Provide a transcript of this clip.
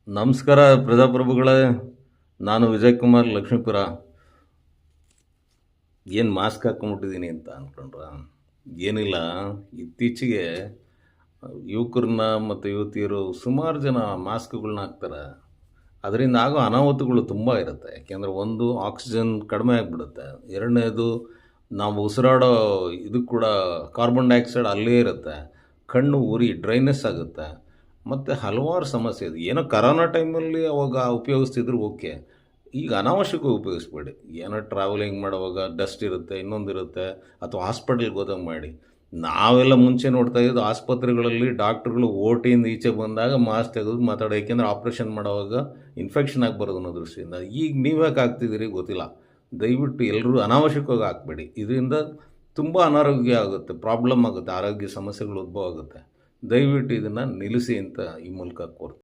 ನಮಸ್ಕಾರ ಪ್ರಜಾಪ್ರಭುಗಳೇ. ನಾನು ವಿಜಯ್ ಕುಮಾರ್ ಲಕ್ಷ್ಮೀಪುರ. ಏನು ಮಾಸ್ಕ್ ಹಾಕ್ಕೊಂಬಿಟ್ಟಿದ್ದೀನಿ ಅಂತ ಅಂದ್ಕೊಂಡ್ರ? ಏನಿಲ್ಲ, ಇತ್ತೀಚೆಗೆ ಯುವಕರನ್ನ ಮತ್ತು ಯುವತಿಯರು ಸುಮಾರು ಜನ ಮಾಸ್ಕ್ಗಳನ್ನ ಹಾಕ್ತಾರೆ. ಅದರಿಂದ ಆಗೋ ಅನಾಹುತಗಳು ತುಂಬ ಇರುತ್ತೆ. ಯಾಕೆಂದರೆ ಒಂದು, ಆಕ್ಸಿಜನ್ ಕಡಿಮೆ ಆಗಿಬಿಡುತ್ತೆ. ಎರಡನೇದು, ನಾವು ಉಸಿರಾಡೋ ಇದು ಕೂಡ ಕಾರ್ಬನ್ ಡೈಆಕ್ಸೈಡ್ ಅಲ್ಲೇ ಇರುತ್ತೆ. ಕಣ್ಣು ಉರಿ, ಡ್ರೈನೆಸ್ ಆಗುತ್ತೆ. ಮತ್ತು ಹಲವಾರು ಸಮಸ್ಯೆ ಇದೆ. ಏನೋ ಕರೋನಾ ಟೈಮಲ್ಲಿ ಅವಾಗ ಉಪಯೋಗಿಸ್ತಿದ್ರು, ಓಕೆ. ಈಗ ಅನಾವಶ್ಯಕವಾಗಿ ಉಪಯೋಗಿಸ್ಬೇಡಿ. ಏನೋ ಟ್ರಾವೆಲಿಂಗ್ ಮಾಡುವಾಗ ಡಸ್ಟ್ ಇರುತ್ತೆ, ಇನ್ನೊಂದಿರುತ್ತೆ, ಅಥವಾ ಹಾಸ್ಪಿಟಲ್ಗೆ ಹೋದಾಗ ಮಾಡಿ. ನಾವೆಲ್ಲ ಮುಂಚೆ ನೋಡ್ತಾ ಇದ್ದು ಆಸ್ಪತ್ರೆಗಳಲ್ಲಿ ಡಾಕ್ಟ್ರುಗಳು ಓ ಟಿಯಿಂದ ಈಚೆ ಬಂದಾಗ ಮಾಸ್ಕ್ ತೆಗೆದು ಮಾತಾಡೋ, ಏಕೆಂದರೆ ಆಪ್ರೇಷನ್ ಮಾಡೋವಾಗ ಇನ್ಫೆಕ್ಷನ್ ಆಗಬಾರ್ದು ಅನ್ನೋ ದೃಷ್ಟಿಯಿಂದ. ಈಗ ನೀವ್ಯಾಕೆ ಆಗ್ತಿದ್ದೀರಿ ಗೊತ್ತಿಲ್ಲ. ದಯವಿಟ್ಟು ಎಲ್ಲರೂ ಅನಾವಶ್ಯಕವಾಗಿ ಹಾಕ್ಬೇಡಿ. ಇದರಿಂದ ತುಂಬ ಅನಾರೋಗ್ಯ ಆಗುತ್ತೆ, ಪ್ರಾಬ್ಲಮ್ ಆಗುತ್ತೆ, ಆರೋಗ್ಯ ಸಮಸ್ಯೆಗಳು ಉದ್ಭವ ಆಗುತ್ತೆ. ದಯವಿಟ್ಟು ಇದನ್ನು ನಿಲ್ಲಿಸಿ ಅಂತ ಈ ಮೂಲಕ ಕೋರ್ತೀನಿ.